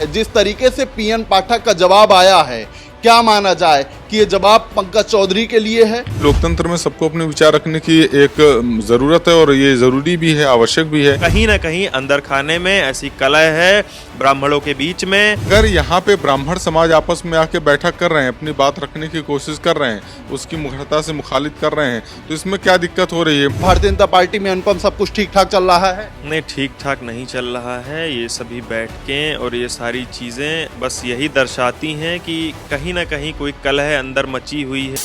जिस तरीके से पीएन पाठक का जवाब आया है, क्या माना जाए कि ये जवाब पंकज चौधरी के लिए है? लोकतंत्र में सबको अपने विचार रखने की एक जरूरत है और ये जरूरी भी है, आवश्यक भी है। कहीं ना कहीं अंदर खाने में ऐसी कलह है ब्राह्मणों के बीच में। अगर यहाँ पे ब्राह्मण समाज आपस में आके बैठक कर रहे हैं, अपनी बात रखने की कोशिश कर रहे हैं, उसकी मुखरता से मुखालित कर रहे हैं, तो इसमें क्या दिक्कत हो रही है? भारतीय जनता पार्टी में अनुपम सब कुछ ठीक ठाक चल रहा है? नहीं, ठीक ठाक नहीं चल रहा है। ये सभी बैठकें और ये सारी चीजें बस यही दर्शाती हैं कि कहीं ना कहीं कोई कलह अंदर मची हुई है।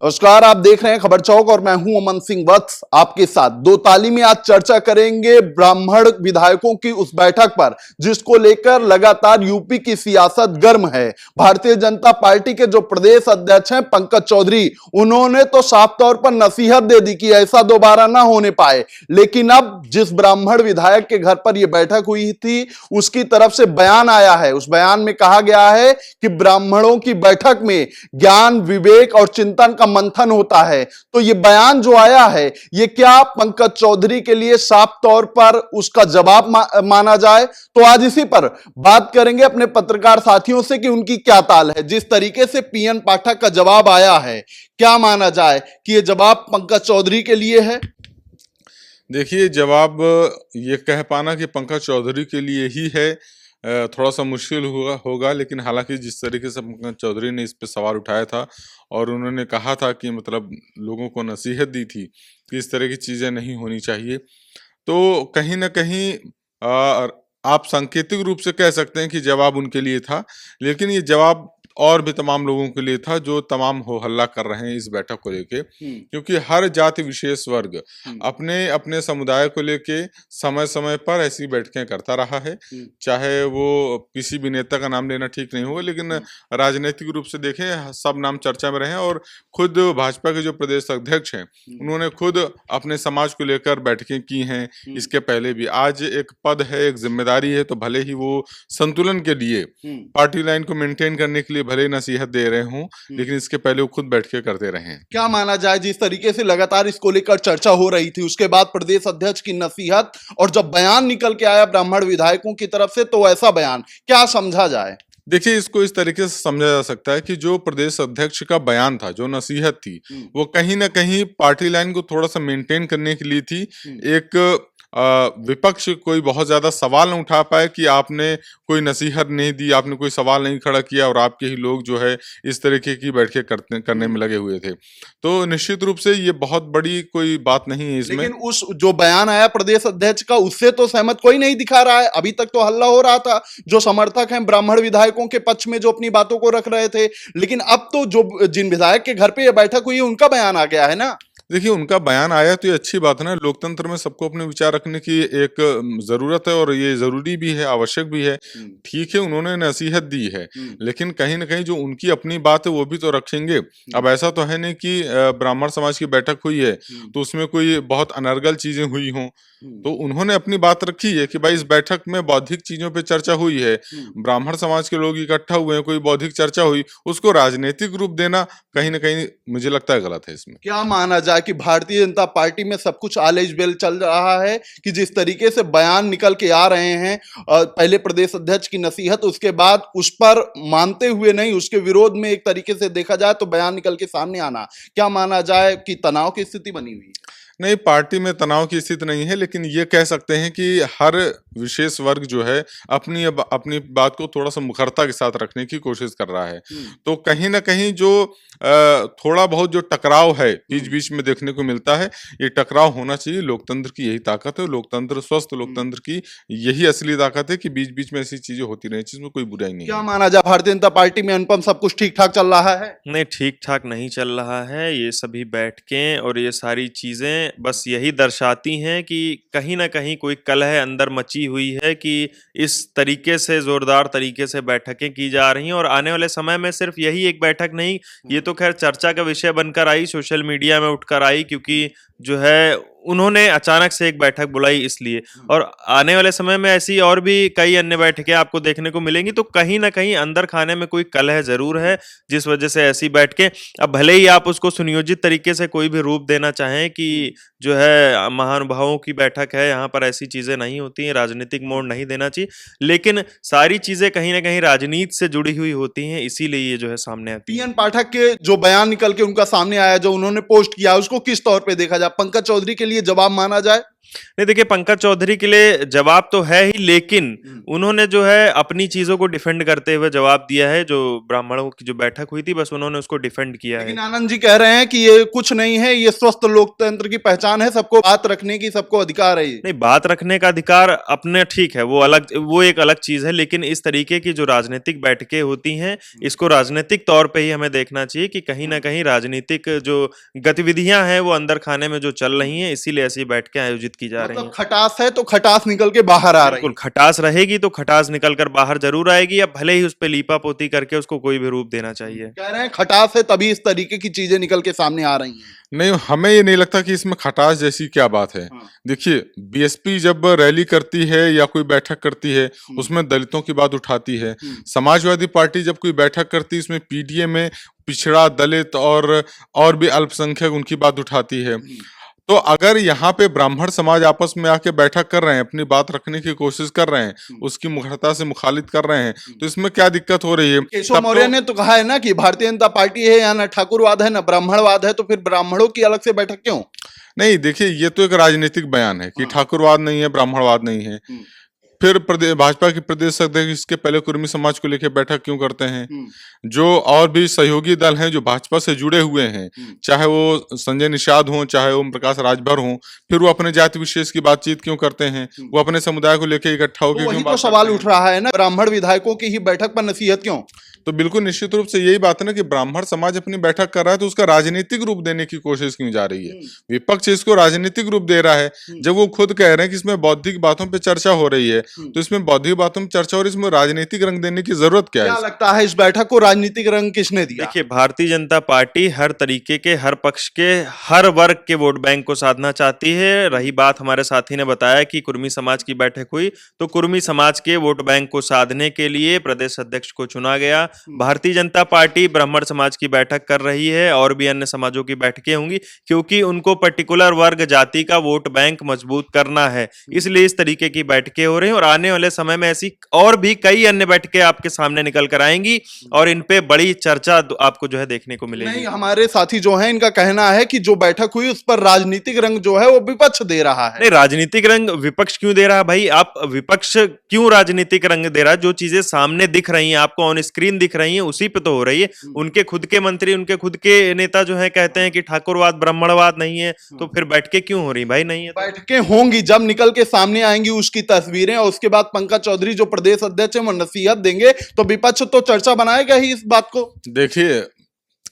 नमस्कार, आप देख रहे हैं खबर चौक और मैं हूं अमन सिंह वत्स आपके साथ। दो ताली में आज चर्चा करेंगे ब्राह्मण विधायकों की उस बैठक पर जिसको लेकर लगातार यूपी की सियासत गर्म है। भारतीय जनता पार्टी के जो प्रदेश अध्यक्ष हैं पंकज चौधरी, उन्होंने तो साफ तौर पर नसीहत दे दी कि ऐसा दोबारा ना होने पाए। लेकिन अब जिस ब्राह्मण विधायक के घर पर यह बैठक हुई थी, उसकी तरफ से बयान आया है। उस बयान में कहा गया है कि ब्राह्मणों की बैठक में ज्ञान, विवेक और चिंतन का मंथन होता है। तो यह बयान जो आया है, यह क्या पंकज चौधरी के लिए साफ तौर पर उसका जवाब माना जाए? तो आज इसी पर बात करेंगे अपने पत्रकार साथियों से कि उनकी क्या ताल है। जिस तरीके से पीएन पाठक का जवाब आया है, क्या माना जाए कि यह जवाब पंकज चौधरी के लिए है? देखिए, जवाब ये कह पाना कि पंकज चौधरी के लिए ही है थोड़ा सा मुश्किल होगा। लेकिन हालांकि जिस तरीके से पंकज चौधरी ने इस पे सवाल उठाया था और उन्होंने कहा था कि मतलब लोगों को नसीहत दी थी कि इस तरह की चीज़ें नहीं होनी चाहिए, तो कहीं ना कहीं आप सांकेतिक रूप से कह सकते हैं कि जवाब उनके लिए था। लेकिन ये जवाब और भी तमाम लोगों के लिए था जो तमाम हो हल्ला कर रहे हैं इस बैठक को लेके, क्योंकि हर जाति विशेष वर्ग अपने अपने समुदाय को लेके समय समय पर ऐसी बैठकें करता रहा है। चाहे वो किसी भी नेता का नाम लेना ठीक नहीं होगा, लेकिन राजनीतिक रूप से देखें सब नाम चर्चा में रहे। और खुद भाजपा के जो प्रदेश अध्यक्ष हैं, उन्होंने खुद अपने समाज को लेकर बैठकें की हैं इसके पहले भी। आज एक पद है, एक जिम्मेदारी है, तो भले ही वो संतुलन के लिए पार्टी लाइन को मेंटेन करने के लिए भले नसीहत दे रहे हों, लेकिन इसके पहले वो खुद बैठ के करते रहे हैं। क्या माना जाए, जिस तरीके से लगातार इसको लेकर चर्चा हो रही थी, उसके बाद प्रदेश अध्यक्ष की नसीहत और जब बयान निकल के आया ब्राह्मण विधायकों की तरफ से, तो ऐसा बयान क्या समझा जाए? देखिए, इसको इस तरीके से समझा जा सकता है कि जो प्रदेश अध्यक्ष का बयान था, जो नसीहत थी, वो कहीं ना कहीं पार्टी लाइन को थोड़ा सा मेंटेन करने के लिए थी। एक विपक्ष कोई बहुत ज्यादा सवाल न उठा पाए कि आपने कोई नसीहत नहीं दी, आपने कोई सवाल नहीं खड़ा किया और आपके ही लोग जो है इस तरीके की बैठकें करने में लगे हुए थे। तो निश्चित रूप से ये बहुत बड़ी कोई बात नहीं है इसमें। लेकिन उस जो बयान आया प्रदेश अध्यक्ष का, उससे तो सहमत कोई नहीं दिखा रहा है। अभी तक तो हल्ला हो रहा था, जो समर्थक हैं ब्राह्मण विधायकों के पक्ष में जो अपनी बातों को रख रहे थे, लेकिन अब तो जो जिन विधायक के घर पे यह बैठक हुई है, उनका बयान आ गया है ना। देखिए, उनका बयान आया तो ये अच्छी बात है ना। लोकतंत्र में सबको अपने विचार रखने की एक जरूरत है और ये जरूरी भी है, आवश्यक भी है। ठीक है, उन्होंने नसीहत दी है, लेकिन कहीं ना कहीं जो उनकी अपनी बात है वो भी तो रखेंगे। अब ऐसा तो है नहीं कि ब्राह्मण समाज की बैठक हुई है तो उसमें कोई बहुत अनर्गल चीजें हुई हों। तो उन्होंने अपनी बात रखी है कि भाई इस बैठक में बौद्धिक चीजों पे चर्चा हुई है, ब्राह्मण समाज के लोग इकट्ठा हुए हैं, कोई बौद्धिक चर्चा हुई, उसको राजनीतिक रूप देना कहीं ना कहीं मुझे लगता है गलत है। इसमें क्या माना जाए कि भारतीय जनता पार्टी में सब कुछ आलेज बेल चल रहा है कि जिस तरीके से बयान निकल के आ रहे हैं, पहले प्रदेश अध्यक्ष की नसीहत, उसके बाद उस पर मानते हुए नहीं, उसके विरोध में एक तरीके से देखा जाए तो बयान निकल के सामने आना, क्या माना जाए कि तनाव की स्थिति बनी हुई है? नहीं, पार्टी में तनाव की स्थिति नहीं है, लेकिन ये कह सकते हैं कि हर विशेष वर्ग जो है अपनी बात को थोड़ा सा मुखरता के साथ रखने की कोशिश कर रहा है। तो कहीं ना कहीं जो थोड़ा बहुत जो टकराव है बीच बीच में देखने को मिलता है, ये टकराव होना चाहिए। लोकतंत्र की यही ताकत है। लोकतंत्र, स्वस्थ लोकतंत्र की यही असली ताकत है कि बीच बीच में ऐसी चीजें होती रही, जिसमें कोई बुराई नहीं। क्या माना जाए, भारतीय जनता पार्टी में अनुपम सब कुछ ठीक ठाक चल रहा है? नहीं, ठीक ठाक नहीं चल रहा है। ये सभी बैठकें और ये सारी चीजें बस यही दर्शाती हैं कि कहीं ना कहीं कोई कलह अंदर मची हुई है कि इस तरीके से जोरदार तरीके से बैठकें की जा रही हैं। और आने वाले समय में सिर्फ यही एक बैठक नहीं, ये तो खैर चर्चा का विषय बनकर आई, सोशल मीडिया में उठकर आई, क्योंकि जो है उन्होंने अचानक से एक बैठक बुलाई इसलिए। और आने वाले समय में ऐसी और भी कई अन्य बैठकें आपको देखने को मिलेंगी, तो कहीं ना कहीं अंदर खाने में कोई कलह जरूर है, जिस वजह से ऐसी बैठकें, अब भले ही आप उसको सुनियोजित तरीके से कोई भी रूप देना चाहें कि जो है महानुभावों की बैठक है, यहाँ पर ऐसी चीजें नहीं होती हैं, राजनीतिक मोड़ नहीं देना चाहिए, लेकिन सारी चीजें कहीं ना कहीं राजनीति से जुड़ी हुई होती हैं, इसीलिए ये जो है सामने आती है। पीएन पाठक के जो बयान निकल के उनका सामने आया, जो उन्होंने पोस्ट किया, उसको किस तौर पे देखा जाए? पंकज चौधरी के लिए जवाब माना जाए? नहीं, देखिए, पंकज चौधरी के लिए जवाब तो है ही, लेकिन उन्होंने जो है अपनी चीजों को डिफेंड करते हुए जवाब दिया है। जो ब्राह्मणों की जो बैठक हुई थी, बस उन्होंने उसको डिफेंड किया है। लेकिन आनंद जी कह रहे हैं कि ये कुछ नहीं है, ये स्वस्थ लोकतंत्र की पहचान है, सबको बात रखने की सबको अधिकार है। नहीं, बात रखने का अधिकार अपने ठीक है, वो एक अलग चीज है, लेकिन इस तरीके की जो राजनीतिक बैठकें होती हैं, इसको राजनीतिक तौर पे ही हमें देखना चाहिए कि कहीं ना कहीं राजनीतिक जो गतिविधियां हैं वो अंदर खाने में जो चल रही हैं, इसीलिए ऐसी बैठकें आयोजित की जा रही हैं। मतलब खटास है तो खटास निकल के बाहर आ रही है। बिल्कुल, खटास रहेगी तो खटास निकल कर बाहर जरूर आएगी, अब भले ही उस पे लीपा पोती करके उसको कोई भी रूप देना चाहिए। कह रहे हैं खटास है तभी इस तरीके की चीजें निकल के सामने आ रही हैं। नहीं, हमें ये नहीं लगता कि इसमें खटास जैसी क्या बात है। देखिए, बीएसपी जब रैली करती है या कोई बैठक करती है, उसमें दलितों की बात उठाती है। समाजवादी पार्टी जब कोई बैठक करती है, उसमें पीडीए में पिछड़ा, दलित और भी अल्पसंख्यक उनकी बात उठाती है। तो अगर यहाँ पे ब्राह्मण समाज आपस में आके बैठक कर रहे हैं, अपनी बात रखने की कोशिश कर रहे हैं, उसकी मुखरता से मुखालित कर रहे हैं, तो इसमें क्या दिक्कत हो रही है? केशव मौर्य ने तो कहा है ना कि भारतीय जनता पार्टी है, या ना ठाकुरवाद है ना ब्राह्मणवाद है, तो फिर ब्राह्मणों की अलग से बैठक क्यों? नहीं, देखिए, ये तो एक राजनीतिक बयान है कि ठाकुरवाद नहीं है, ब्राह्मणवाद नहीं है। फिर भाजपा के प्रदेश अध्यक्ष इसके पहले कुर्मी समाज को लेकर बैठक क्यों करते हैं? जो और भी सहयोगी दल हैं जो भाजपा से जुड़े हुए हैं, चाहे वो संजय निषाद हों, चाहे ओम प्रकाश राजभर हों, फिर वो अपने जाति विशेष की बातचीत क्यों करते हैं? वो अपने समुदाय को लेकर इकट्ठा होकर वही तो सवाल उठ रहा है ना, ब्राह्मण विधायकों की ही बैठक पर नसीहत क्यों? तो बिल्कुल निश्चित रूप से यही बात है ना कि ब्राह्मण समाज अपनी बैठक कर रहा है, तो उसका राजनीतिक रूप देने की कोशिश क्यों जा रही है? विपक्ष इसको राजनीतिक रूप दे रहा है, जब वो खुद कह रहे हैं कि इसमें बौद्धिक बातों पे चर्चा हो रही है, तो इसमें बौद्धिक बातों में चर्चा और इसमें राजनीतिक रंग देने की जरूरत क्या है? क्या लगता है इस बैठक को राजनीतिक रंग किसने दिया? देखिए, भारतीय जनता पार्टी हर तरीके के, हर पक्ष के, हर वर्ग के वोट बैंक को साधना चाहती है। रही बात, हमारे साथी ने बताया कि कुर्मी समाज की बैठक हुई, तो कुर्मी समाज के वोट बैंक को साधने के लिए प्रदेश अध्यक्ष को चुना गया। भारतीय जनता पार्टी ब्राह्मण समाज की बैठक कर रही है, और भी अन्य समाजों की बैठकें होंगी, क्योंकि उनको पर्टिकुलर वर्ग जाति का वोट बैंक मजबूत करना है, इसलिए इस तरीके की बैठकें हो रही हैं। और आने वाले समय में ऐसी और भी कई अन्य बैठकें आपके सामने निकल कर आएंगी, और इन पे बड़ी चर्चा आपको जो है देखने को मिलेगी। नहीं, हमारे साथी जो हैं इनका कहना है कि जो बैठक हुई उस पर राजनीतिक रंग जो है वो विपक्ष दे रहा है। नहीं, राजनीतिक रंग विपक्ष क्यों दे रहा है भाई? आप विपक्ष क्यों राजनीतिक रंग दे रहा है? जो चीजें सामने दिख रही हैं, आपको ऑन स्क्रीन दिख रही हैं, उसी पे तो हो रही है। उनके खुद के मंत्री, उनके खुद के नेता जो है कहते हैं कि ठाकुरवाद ब्राह्मणवाद नहीं है, तो फिर बैठकें क्यों हो रही भाई? नहीं है। बैठकें होंगी, जब निकल के सामने आएंगी उसकी तस्वीरें, और उसके बाद पंकज चौधरी जो प्रदेश अध्यक्ष है वो नसीहत देंगे, तो विपक्ष तो चर्चा बनाएगा ही इस बात को। देखिए,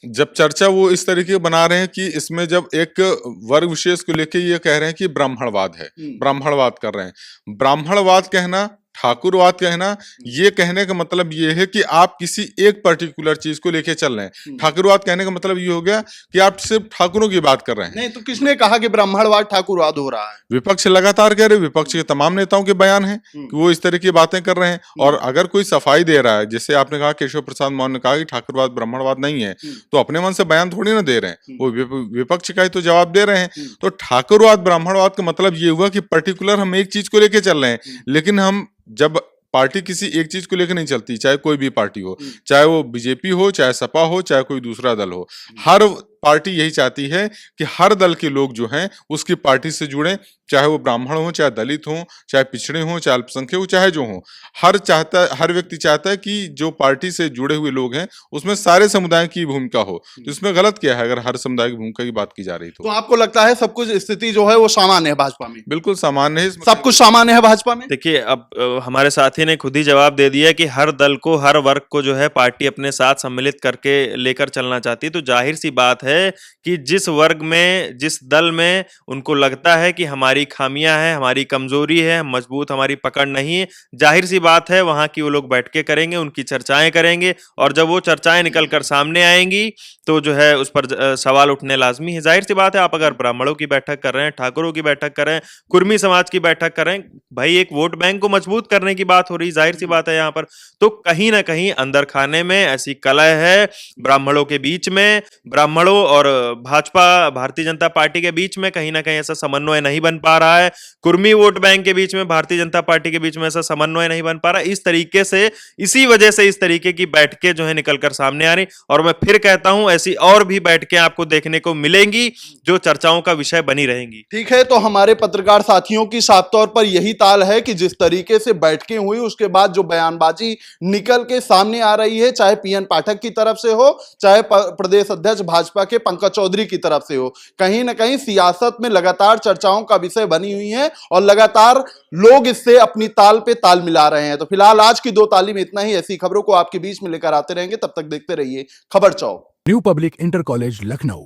जब चर्चा वो इस तरीके बना रहे हैं कि इसमें जब एक वर्ग विशेष को लेके ये कह रहे हैं कि ब्राह्मणवाद है, ब्राह्मणवाद कर रहे हैं। ब्राह्मणवाद कहना, ठाकुरवाद कहना, ये कहने का मतलब ये है कि आप किसी एक पर्टिकुलर चीज को लेके चल रहे हैं। ठाकुरवाद कहने का मतलब ये हो गया कि आप सिर्फ ठाकुरों की बात कर रहे हैं। नहीं, तो किसने कहा कि ब्राह्मणवाद ठाकुरवाद हो रहा है? विपक्ष लगातार कह रहे, विपक्ष के तमाम नेताओं के बयान हैं कि वो इस तरह की बातें कर रहे हैं। और अगर कोई सफाई दे रहा है, जैसे आपने कहा, केशव प्रसाद मौर्य ने कहा कि ठाकुरवाद ब्राह्मणवाद नहीं है, तो अपने मन से बयान थोड़ी ना दे रहे हैं, वो विपक्ष का ही तो जवाब दे रहे हैं। तो ठाकुरवाद ब्राह्मणवाद का मतलब ये हुआ कि पर्टिकुलर हम एक चीज को लेके चल रहे हैं, लेकिन हम जब पार्टी किसी एक चीज को लेकर नहीं चलती, चाहे कोई भी पार्टी हो, चाहे वो बीजेपी हो, चाहे सपा हो, चाहे कोई दूसरा दल हो, हर पार्टी यही चाहती है कि हर दल के लोग जो हैं उसकी पार्टी से जुड़े, चाहे वो ब्राह्मण हो, चाहे दलित हो, चाहे पिछड़े हो, चाहे अल्पसंख्यक हो, चाहे जो हो। हर व्यक्ति चाहता है कि जो पार्टी से जुड़े हुए लोग हैं उसमें सारे समुदाय की भूमिका हो। तो इसमें गलत क्या है अगर हर समुदाय की भूमिका की बात की जा रही? तो आपको लगता है सब कुछ स्थिति जो है वो सामान्य है भाजपा में? बिल्कुल सामान्य है, सब कुछ सामान्य है भाजपा में। देखिए, अब हमारे साथी ने खुद ही जवाब दे दिया कि हर दल को, हर वर्ग को जो है पार्टी अपने साथ सम्मिलित करके लेकर चलना चाहती है। तो जाहिर सी बात है है कि जिस वर्ग में, जिस दल में उनको लगता है कि हमारी खामियां हैं, हमारी कमजोरी है, मजबूत हमारी पकड़ नहीं है, जाहिर सी बात है वहां की वो लोग बैठ के करेंगे, उनकी चर्चाएं करेंगे, और जब वो चर्चाएं निकल कर सामने आएंगी तो जो है उस पर सवाल उठने लाजमी है। जाहिर सी बात है, आप अगर ब्राह्मणों की बैठक कर रहे हैं, ठाकुरों की बैठक कर रहे हैं, कुर्मी समाज की बैठक कर रहे हैं, भाई एक वोट बैंक को मजबूत करने की बात हो रही, जाहिर सी बात है यहाँ पर तो कहीं ना कहीं अंदर खाने में ऐसी कलह है ब्राह्मणों के बीच में, ब्राह्मणों और भाजपा, भारतीय जनता पार्टी के बीच में कहीं ना कहीं ऐसा समन्वय नहीं बन पा रहा है, कुर्मी वोट बैंक के बीच में, भारतीय जनता पार्टी के बीच में ऐसा समन्वय नहीं बन पा रहा। इस तरीके से, इसी वजह से इस तरीके की बैठकें जो है निकलकर सामने आ रही, और मैं फिर कहता हूं ऐसी और भी बैठकें आपको देखने को मिलेंगी जो चर्चाओं का विषय बनी रहेंगी। ठीक है, तो हमारे पत्रकार साथियों की साफ तौर पर यही ताल है कि जिस तरीके से बैठकें हुई उसके बाद जो बयानबाजी निकल के सामने आ रही है, चाहे पीएन पाठक की तरफ से हो, चाहे प्रदेश अध्यक्ष भाजपा के पंकज चौधरी की तरफ से हो, कहीं ना कहीं सियासत में लगातार चर्चाओं का विषय बनी हुई है और लगातार लोग इससे अपनी ताल पे ताल मिला रहे हैं। तो फिलहाल आज की दो ताली में इतना ही। ऐसी खबरों को आपके बीच में लेकर आते रहेंगे, तब तक देखते रहिए Khabar Chowk. New public inter college Lucknow,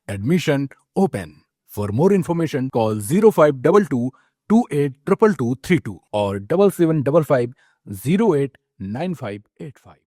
admission open. For more information call 0522 282232 और 7755 089585।